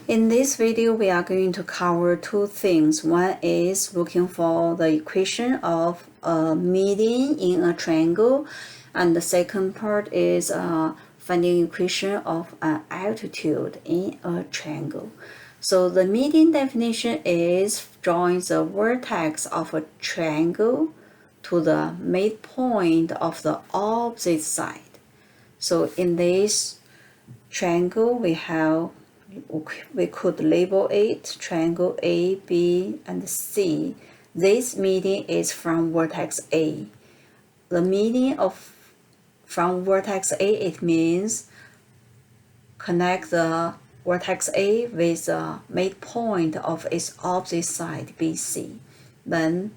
In this video, we are going to cover two things. One is looking for the equation of a median in a triangle, and the second part is finding equation of an altitude in a triangle. So the median definition is drawing the vertex of a triangle to the midpoint of the opposite side. So in this triangle, we could label it triangle A, B, and C. This median is from vertex A. The median from vertex A, it means connect the vertex A with the midpoint of its opposite side BC. Then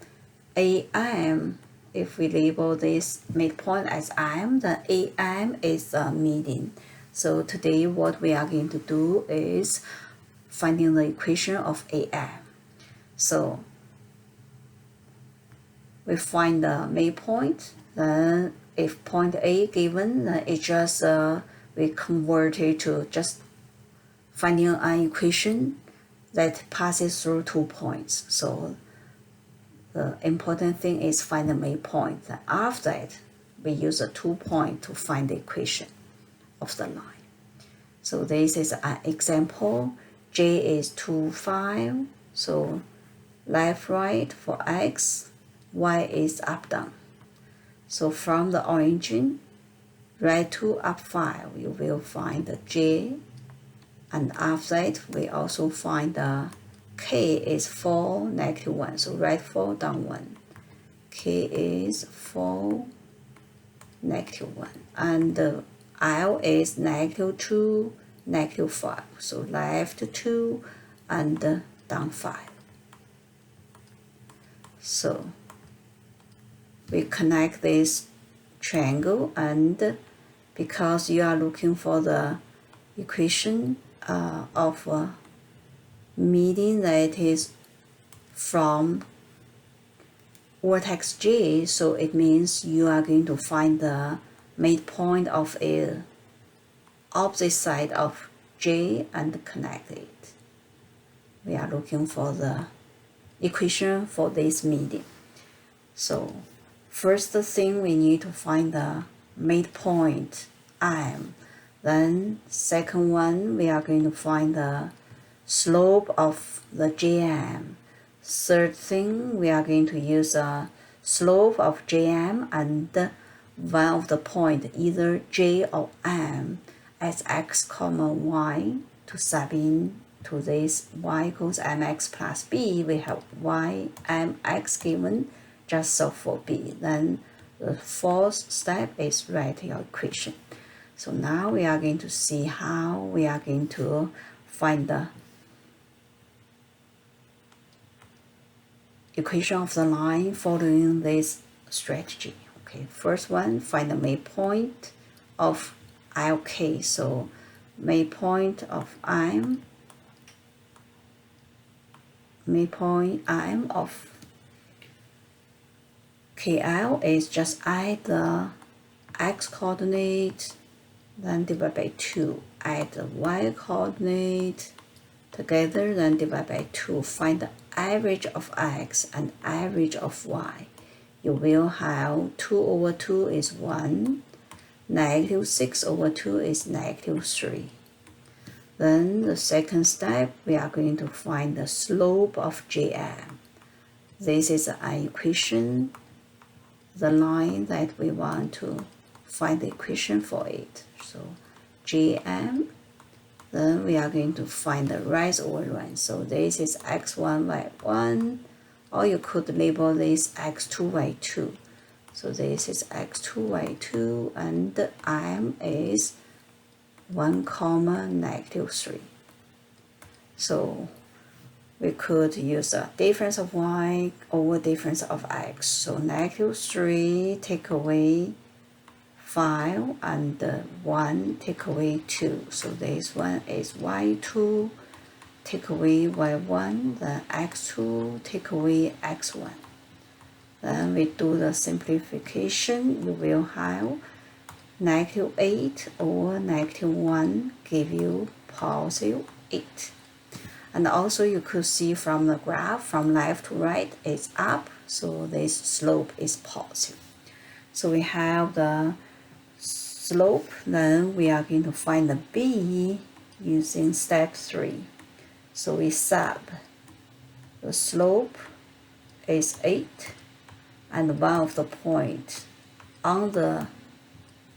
AM, if we label this midpoint as AM, then AM is the median. So today what we are going to do is finding the equation of AM. So we find the midpoint, then if point A given, then it just we convert it to just finding an equation that passes through 2 points. So the important thing is find the midpoint. Then after it, we use a 2 point to find the equation of the line. So this is an example. J is 2, 5. So left, right for x, y is up, down. So from the origin, right 2, up 5, you will find the j. And after that, we also find the k is 4, negative 1. So right 4, down 1. K is 4, negative 1. And L is negative 2, negative 5. So left 2 and down 5. So we connect this triangle, and because you are looking for the equation of median that is from vertex J, so it means you are going to find the midpoint of a opposite side of J and connect it. We are looking for the equation for this median. So first thing, we need to find the midpoint M. Then second one, we are going to find the slope of the JM. Third thing, we are going to use a slope of JM and one of the point, either J or M, as x comma y to sub in to this y equals mx plus b. We have y mx given, just solve for b. Then the fourth step is write your equation. So now we are going to see how we are going to find the equation of the line following this strategy. Okay, first one, find the midpoint of LK. So midpoint of midpoint of KL is just add the x coordinate, then divide by 2. Add the y coordinate together, then divide by 2. Find the average of x and average of y. You will have 2 over 2 is 1. Negative 6 over 2 is negative 3. Then the second step, we are going to find the slope of JM. This is an equation, the line that we want to find the equation for it. So JM, then we are going to find the rise over run. So this is x1, y1, or you could label this x2, y2. So this is x2, y2, and M is 1, negative 3. So we could use the difference of y over difference of x. So negative 3 take away 5 and 1 take away 2. So this one is y2 take away y1, then x2 take away x1. Then we do the simplification. You will have negative 8 over negative 1 give you positive 8. And also you could see from the graph from left to right it's up, so this slope is positive. So we have the slope, then we are going to find the b using step 3. So we sub the slope is 8 and one of the point on the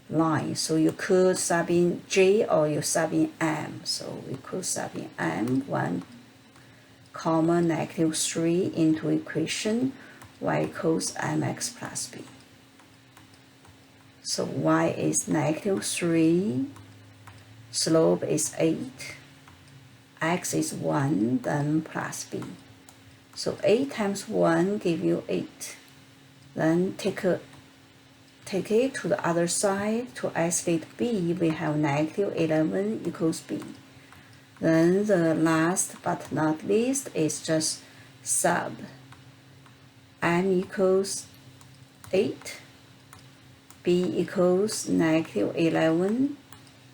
line. So you could sub in j or you sub in m. So we could sub in m, 1 comma negative 3 into equation y equals mx plus b. So y is negative 3, slope is 8, x is 1, then plus b. So 8 times 1 give you 8. Then take it to the other side. To isolate b, we have negative 11 equals b. Then the last but not least is just sub m equals 8, b equals negative 11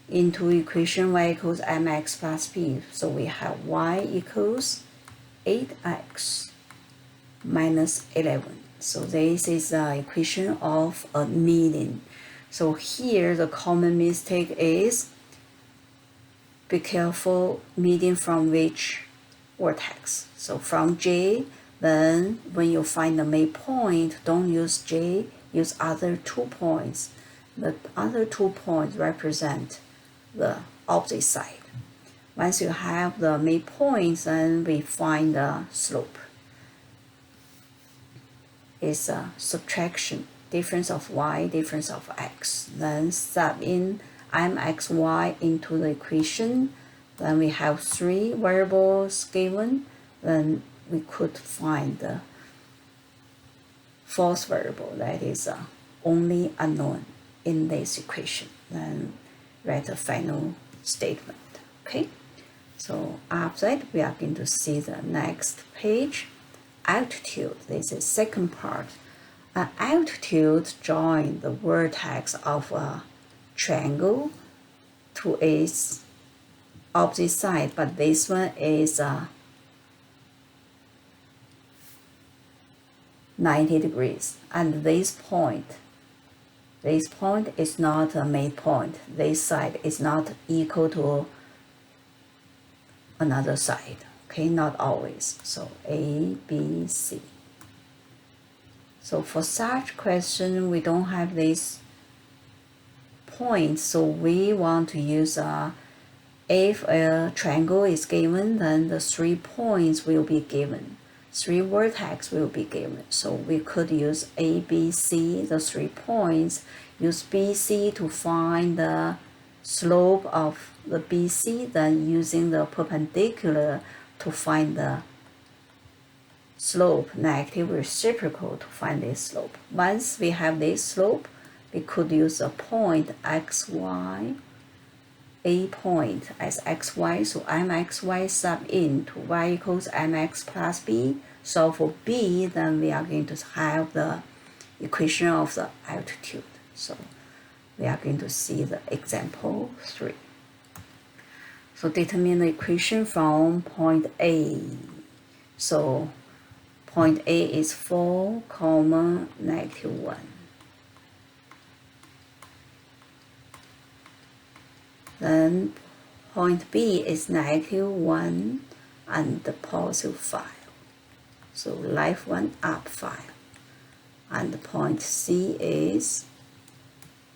into equation y equals mx plus b. So we have y equals 8x minus 11. So this is the equation of a median. So here the common mistake is be careful median from which vertex. So from J, then when you find the midpoint, don't use J, use other 2 points. The other 2 points represent the opposite side. Once you have the midpoints, then we find the slope. It's a subtraction, difference of y, difference of x. Then sub in mxy into the equation. Then we have 3 variables given. Then we could find the fourth variable, that is only unknown in this equation. Then write a final statement. Okay, so after that we are going to see the next page. Altitude, this is second part. An altitude joins the vertex of a triangle to its opposite side, but this one is 90 degrees. And this point is not a midpoint. This side is not equal to another side. Okay, not always. So A, B, C. So for such question, we don't have this point. So we want to use if a triangle is given, then the 3 points will be given. 3 vertex will be given. So we could use A, B, C, the 3 points. Use BC to find the slope of the BC, then using the perpendicular to find the slope, negative reciprocal to find this slope. Once we have this slope, we could use a point xy, a point as xy, so mxy sub in to y equals mx plus b. So for b, then we are going to have the equation of the altitude. So we are going to see the example 3. So determine the equation from point A. So point A is 4, negative 1. Then point B is negative 1 and the positive 5. So left 1 up 5. And point C is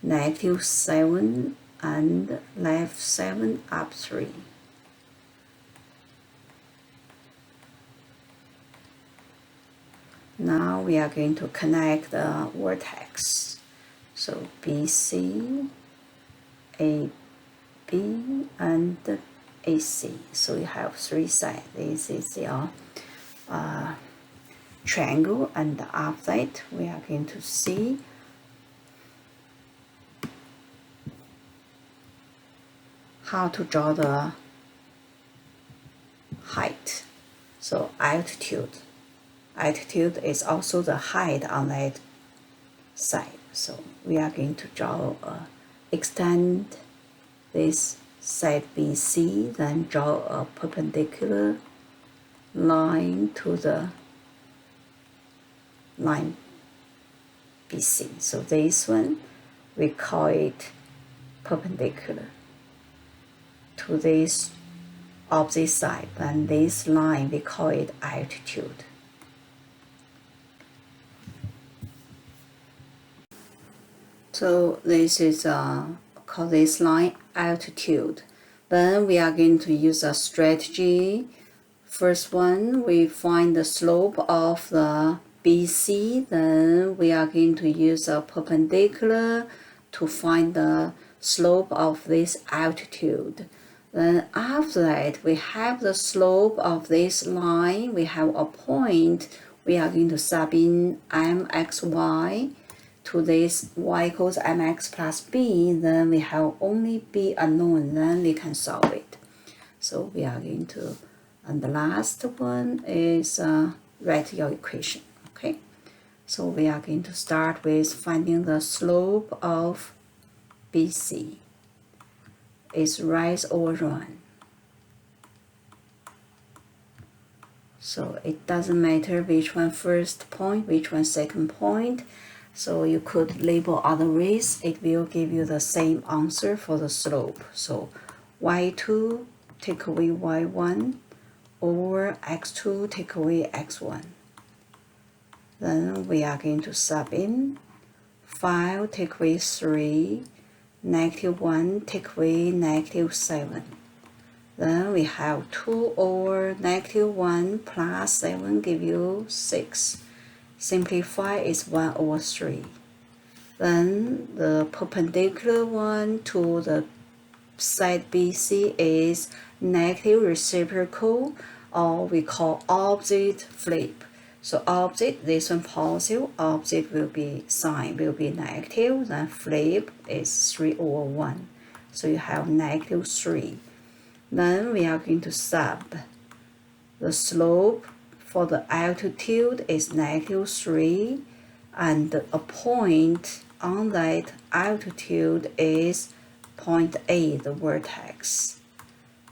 negative 7 and left 7 up 3. Now we are going to connect the vertex. So BC, AB, and AC. So you have 3 sides. This is your triangle, and after that we are going to see how to draw the height. So altitude is also the height on that side. So we are going to draw extend this side BC, then draw a perpendicular line to the line BC. So this one, we call it perpendicular to this opposite side, and this line, we call it altitude. So this is call this line altitude. Then we are going to use a strategy. First one, we find the slope of the BC. Then we are going to use a perpendicular to find the slope of this altitude. Then after that, we have the slope of this line. We have a point. We are going to sub in mxy to this y equals mx plus b. Then we have only b unknown. Then we can solve it. So we are going to, and the last one is write your equation. Okay. So we are going to start with finding the slope of BC. Is rise or run. So it doesn't matter which one first point, which one second point. So you could label other ways. It will give you the same answer for the slope. So y2 take away y1, or x2 take away x1. Then we are going to sub in 5 take away 3, -1 take away -7. Then we have 2 over -1 plus 7 give you 6. Simplify is 1 over 3. Then the perpendicular one to the side BC is negative reciprocal, or we call opposite flip. So opposite, this one positive, opposite will be sign, will be negative, then flip is 3 over 1. So you have -3. Then we are going to sub. The slope for the altitude is -3, and a point on that altitude is point A, the vertex,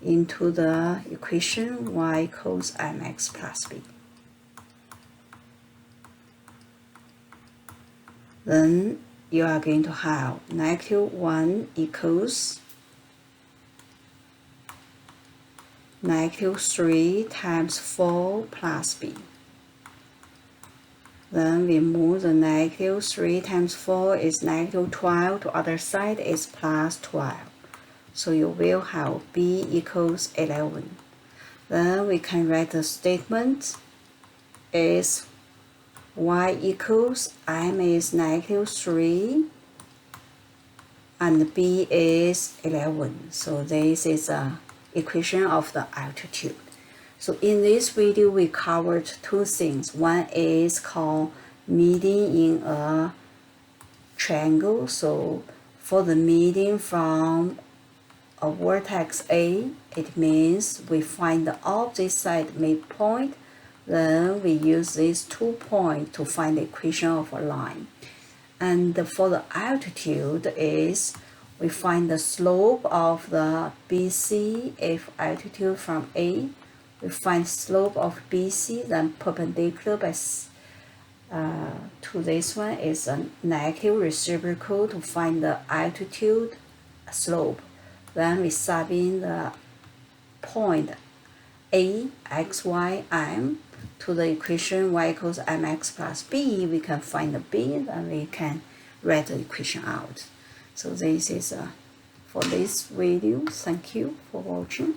into the equation y equals mx plus b. Then you are going to have -1 equals -3 times 4 plus b. Then we move the -3 times 4 is -12, to other side is plus 12. So you will have b equals 11. Then we can write the statement is y equals m is -3 and b is 11. So this is a equation of the altitude. So in this video we covered two things. One is called median in a triangle. So for the median from a vertex A, it means we find the opposite side midpoint. Then we use these 2 points to find the equation of a line. And for the altitude is we find the slope of the BC. If altitude from A, we find slope of BC, then perpendicular by to this one is a negative reciprocal to find the altitude slope. Then we sub in the point A, x, y, m to the equation y equals mx plus b. We can find the b, then we can write the equation out. So this is for this video. Thank you for watching.